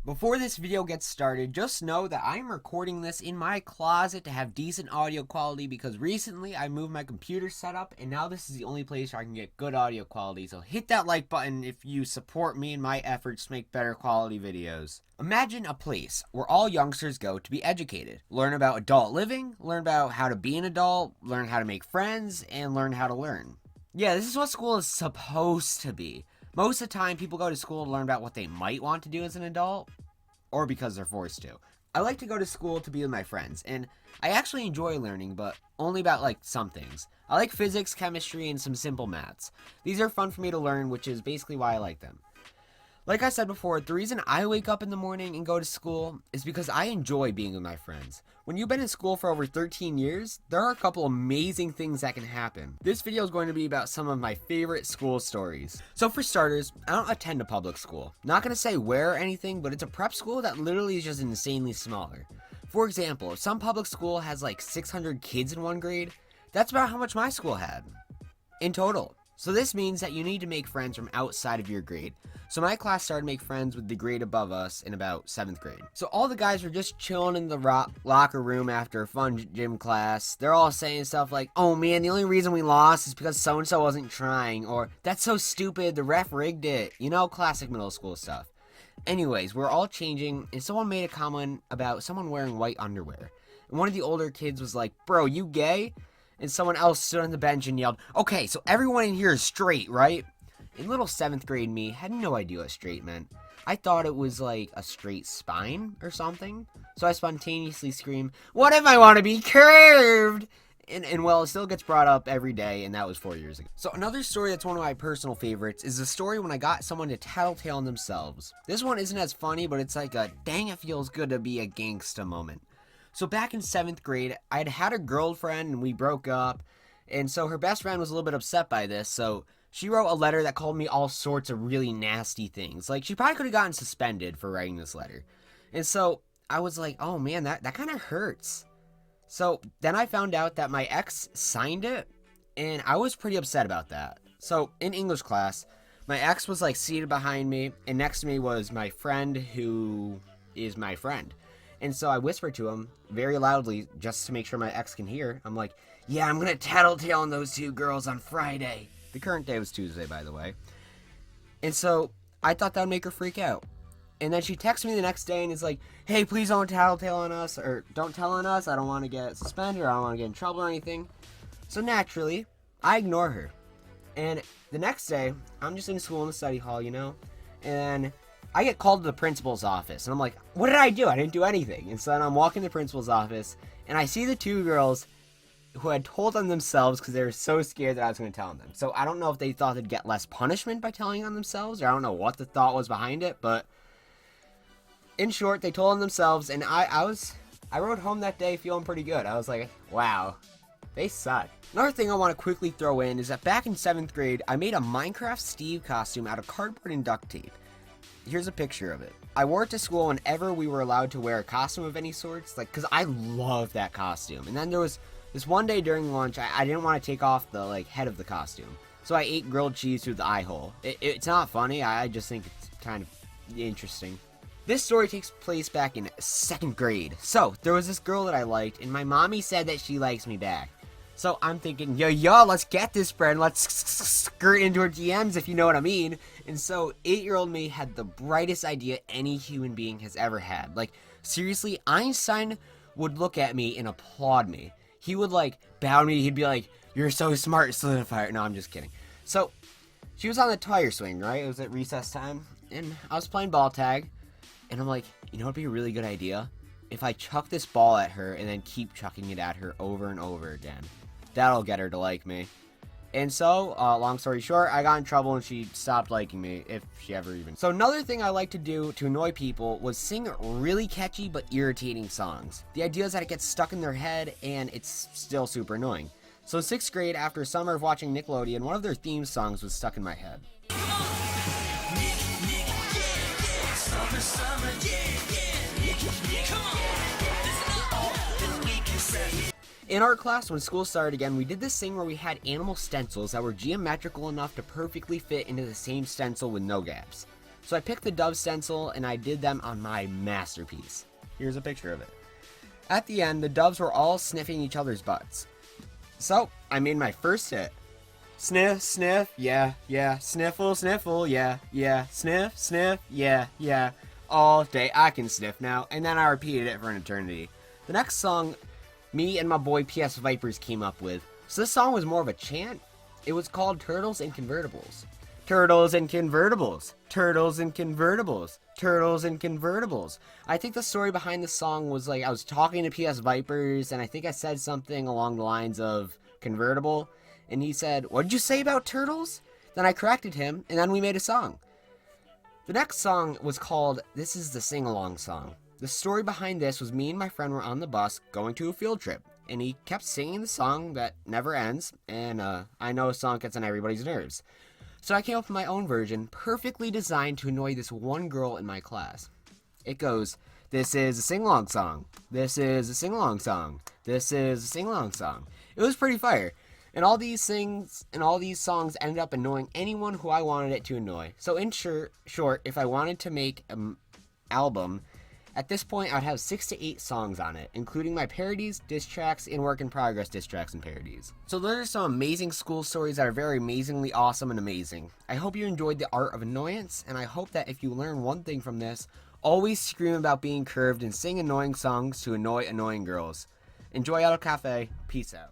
Before this video gets started, just know that I'm recording this in my closet to have decent audio quality because recently I moved my computer setup and now this is the only place where I can get good audio quality. So hit that like button if you support me in my efforts to make better quality videos. Imagine a place where all youngsters go to be educated, learn about adult living, learn about how to be an adult, learn how to make friends, and learn how to learn. Yeah, this is what school is supposed to be. Most of the time, people go to school to learn about what they might want to do as an adult, or because they're forced to. I like to go to school to be with my friends, and I actually enjoy learning, but only about, some things. I like physics, chemistry, and some simple maths. These are fun for me to learn, which is basically why I like them. Like I said before, the reason I wake up in the morning and go to school is because I enjoy being with my friends. When you've been in school for over 13 years, there are a couple amazing things that can happen. This video is going to be about some of my favorite school stories. So for starters, I don't attend a public school. Not going to say where or anything, but it's a prep school that literally is just insanely smaller. For example, if some public school has like 600 kids in one grade, that's about how much my school had in total. So this means that you need to make friends from outside of your grade. So my class started to make friends with the grade above us in about 7th grade. So all the guys were just chilling in the locker room after a fun gym class. They're all saying stuff like, "Oh man, the only reason we lost is because so-and-so wasn't trying," or "That's so stupid, the ref rigged it." You know, classic middle school stuff. Anyways, we're all changing, and someone made a comment about someone wearing white underwear. And one of the older kids was like, "Bro, you gay?" And someone else stood on the bench and yelled, "Okay, so everyone in here is straight, right?" And little 7th grade me had no idea what straight meant. I thought it was like a straight spine or something. So I spontaneously screamed, "What if I want to be curved?" And well, it still gets brought up every day, and that was 4 years ago. So another story that's one of my personal favorites is the story when I got someone to tattletale on themselves. This one isn't as funny, but it's like a dang it feels good to be a gangsta moment. So back in 7th grade, I'd had a girlfriend and we broke up. And so her best friend was a little bit upset by this. So she wrote a letter that called me all sorts of really nasty things. Like, she probably could have gotten suspended for writing this letter. And so I was like, oh man, that kind of hurts. So then I found out that my ex signed it. And I was pretty upset about that. So in English class, my ex was like seated behind me. And next to me was my friend who is my friend. And so I whispered to him very loudly, just to make sure my ex can hear. I'm like, "Yeah, I'm gonna tattletale on those two girls on Friday." The current day was Tuesday, by the way. And so I thought that would make her freak out. And then she texted me the next day and is like, "Hey, please don't tattletale on us, or don't tell on us. I don't want to get suspended, or I don't want to get in trouble or anything." So naturally, I ignore her. And the next day, I'm just in school in the study hall, and I get called to the principal's office, and I'm like, "What did I do? I didn't do anything." And so then I'm walking to the principal's office, and I see the two girls who had told on themselves because they were so scared that I was going to tell on them. So I don't know if they thought they'd get less punishment by telling on themselves, or I don't know what the thought was behind it, but in short, they told on themselves, and I rode home that day feeling pretty good. I was like, wow, they suck. Another thing I want to quickly throw in is that back in 7th grade, I made a Minecraft Steve costume out of cardboard and duct tape. Here's a picture of it. I wore it to school whenever we were allowed to wear a costume of any sorts, because I love that costume. And then there was this one day during lunch, I didn't want to take off the head of the costume. So I ate grilled cheese through the eye hole. It's not funny, I just think it's kind of interesting. This story takes place back in 2nd grade. So there was this girl that I liked, and my mommy said that she likes me back. So I'm thinking, yo, let's get this friend. Let's skirt into her DMs, if you know what I mean. And so 8-year-old me had the brightest idea any human being has ever had. Like, seriously, Einstein would look at me and applaud me. He would, bow to me. He'd be like, "You're so smart, Saladifier." No, I'm just kidding. So she was on the tire swing, right? It was at recess time. And I was playing ball tag. And I'm like, you know what would be a really good idea? If I chuck this ball at her and then keep chucking it at her over and over again. That'll get her to like me. And so, long story short, I got in trouble and she stopped liking me, if she ever even. So another thing I like to do to annoy people was sing really catchy but irritating songs. The idea is that it gets stuck in their head and it's still super annoying. So 6th grade, after a summer of watching Nickelodeon, one of their theme songs was stuck in my head. In art class, when school started again, we did this thing where we had animal stencils that were geometrical enough to perfectly fit into the same stencil with no gaps. So I picked the dove stencil and I did them on my masterpiece. Here's a picture of it. At the end, the doves were all sniffing each other's butts. So I made my first hit. Sniff, sniff, yeah, yeah. Sniffle, sniffle, yeah, yeah. Sniff, sniff, yeah, yeah. All day I can sniff now. And then I repeated it for an eternity. The next song, me and my boy PS Vipers came up with. So this song was more of a chant. It was called Turtles and Convertibles. Turtles and convertibles. Turtles and convertibles. Turtles and convertibles. I think the story behind the song was like I was talking to PS Vipers and I think I said something along the lines of convertible. And he said, "What did you say about turtles?" Then I corrected him and then we made a song. The next song was called This Is the Sing-Along Song. The story behind this was me and my friend were on the bus going to a field trip. And he kept singing the song that never ends. And I know a song gets on everybody's nerves. So I came up with my own version, perfectly designed to annoy this one girl in my class. It goes, "This is a sing-along song. This is a sing-along song. This is a sing-along song." It was pretty fire. And all these things and all these songs ended up annoying anyone who I wanted it to annoy. So in short, if I wanted to make an album, at this point I'd have 6 to 8 songs on it, including my parodies, diss tracks, and work in progress diss tracks and parodies. So those are some amazing school stories that are very amazingly awesome and amazing. I hope you enjoyed the art of annoyance, and I hope that if you learn one thing from this, always scream about being curved and sing annoying songs to annoy annoying girls. Enjoy Auto Cafe. Peace out.